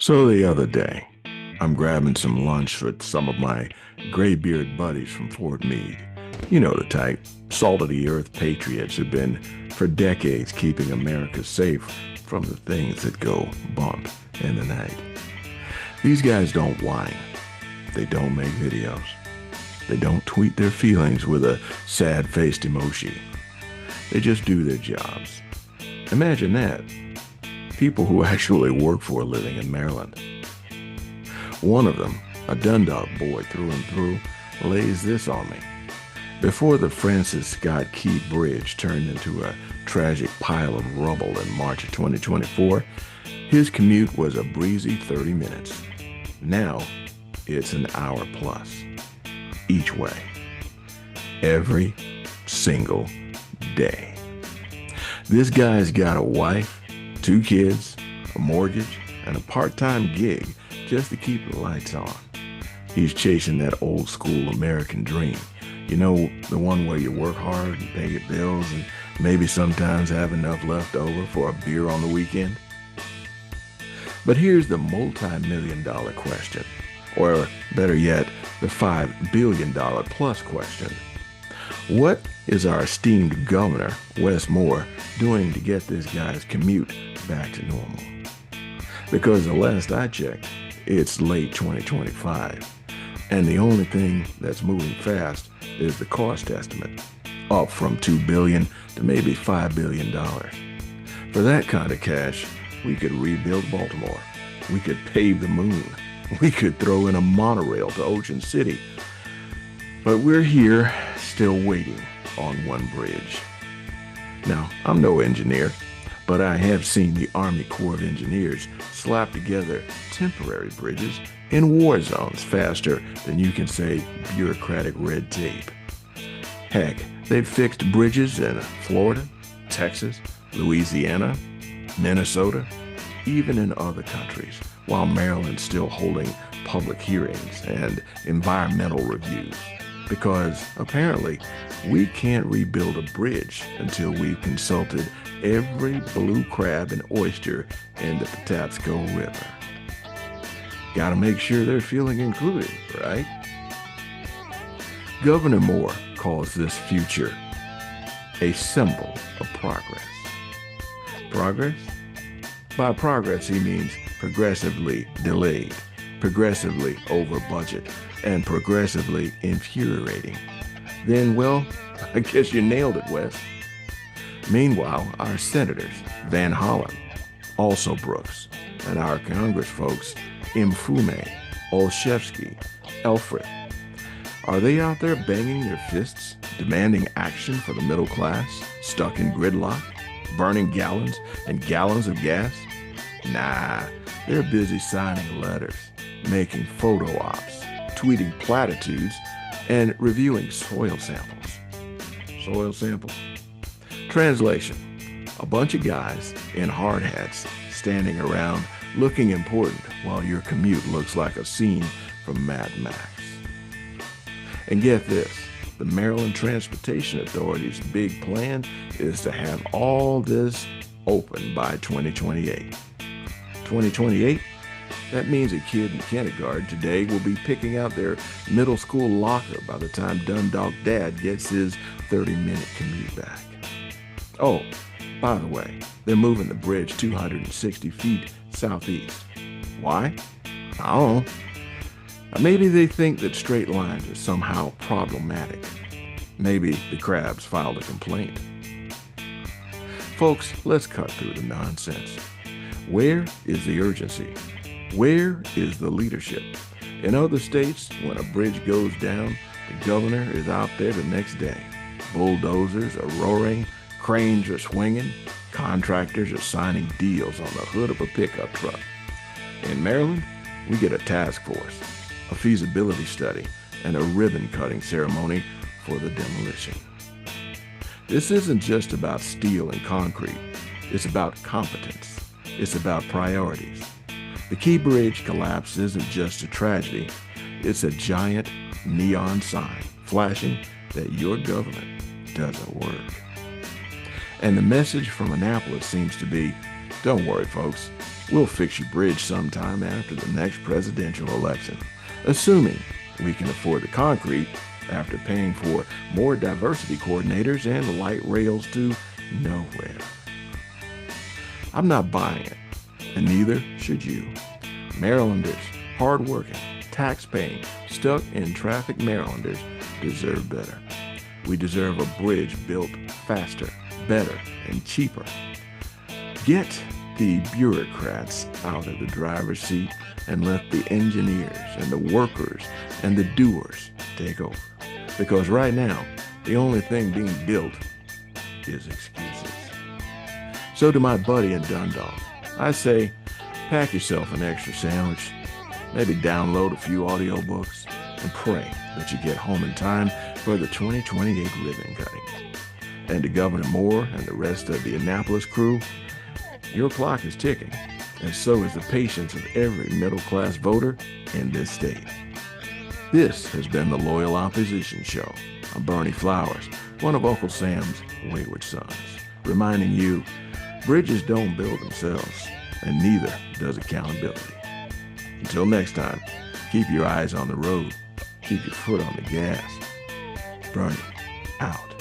So the other day, I'm grabbing some lunch with some of my graybeard buddies from Fort Meade. You know the type, salt of the earth patriots who've been for decades keeping America safe from the things that go bump in the night. These guys don't whine. They don't make videos. They don't tweet their feelings with a sad-faced emoji. They just do their jobs. Imagine that. People who actually work for a living in Maryland. One of them, a Dundalk boy through and through, lays this on me. Before the Francis Scott Key Bridge turned into a tragic pile of rubble in March of 2024, his commute was a breezy 30 minutes. Now, it's an hour plus, each way, every single day. This guy's got a wife, 2 kids, a mortgage, and a part-time gig just to keep the lights on. He's chasing that old school American dream. You know, the one where you work hard and pay your bills and maybe sometimes have enough left over for a beer on the weekend. But here's the multi-million-dollar question, or better yet, the $5 billion plus question. What is our esteemed governor, Wes Moore, doing to get this guy's commute back to normal? Because the last I checked, it's late 2025, and the only thing that's moving fast is the cost estimate, up from $2 billion to maybe $5 billion. For that kind of cash, we could rebuild Baltimore. We could pave the moon. We could throw in a monorail to Ocean City. But we're here, still waiting on one bridge. Now, I'm no engineer, but I have seen the Army Corps of Engineers slap together temporary bridges in war zones faster than you can say bureaucratic red tape. Heck, they've fixed bridges in Florida, Texas, Louisiana, Minnesota, even in other countries, while Maryland's still holding public hearings and environmental reviews. Because apparently we can't rebuild a bridge until we've consulted every blue crab and oyster in the Patapsco River. Gotta make sure they're feeling included, right? Governor Moore calls this future a symbol of progress. Progress? By progress, he means progressively delayed, progressively over budget, and progressively infuriating. Then, well, I guess you nailed it, Wes. Meanwhile, our senators, Van Hollen, also Brooks, and our Congress folks, Mfume, Olszewski, Elfreth, are they out there banging their fists, demanding action for the middle class, stuck in gridlock, burning gallons and gallons of gas? Nah, they're busy signing letters, making photo ops, tweeting platitudes, and reviewing soil samples. Soil samples? Translation: a bunch of guys in hard hats standing around looking important while your commute looks like a scene from Mad Max. And get this, the Maryland Transportation Authority's big plan is to have all this open by 2028. 2028? That means a kid in kindergarten today will be picking out their middle school locker by the time Dundalk Dad gets his 30-minute commute back. Oh, by the way, they're moving the bridge 260 feet southeast. Why? I don't know. Maybe they think that straight lines are somehow problematic. Maybe the crabs filed a complaint. Folks, let's cut through the nonsense. Where is the urgency? Where is the leadership? In other states, when a bridge goes down, the governor is out there the next day. Bulldozers are roaring, cranes are swinging, contractors are signing deals on the hood of a pickup truck. In Maryland, we get a task force, a feasibility study, and a ribbon-cutting ceremony for the demolition. This isn't just about steel and concrete. It's about competence. It's about priorities. The Key Bridge collapse isn't just a tragedy. It's a giant neon sign flashing that your government doesn't work. And the message from Annapolis seems to be, don't worry, folks. We'll fix your bridge sometime after the next presidential election, assuming we can afford the concrete after paying for more diversity coordinators and light rails to nowhere. I'm not buying it, and neither should you. Marylanders, hardworking, tax-paying, stuck-in-traffic Marylanders deserve better. We deserve a bridge built faster, better, and cheaper. Get the bureaucrats out of the driver's seat and let the engineers and the workers and the doers take over. Because right now, the only thing being built is excuses. So to my buddy in Dundalk, I say, pack yourself an extra sandwich, maybe download a few audiobooks, and pray that you get home in time for the 2028 ribbon cutting. And to Governor Moore and the rest of the Annapolis crew, your clock is ticking, and so is the patience of every middle-class voter in this state. This has been the Loyal Opposition Show. I'm Bernie Flowers, one of Uncle Sam's wayward sons, reminding you, bridges don't build themselves, and neither does accountability. Until next time, keep your eyes on the road, keep your foot on the gas. Bernie, out.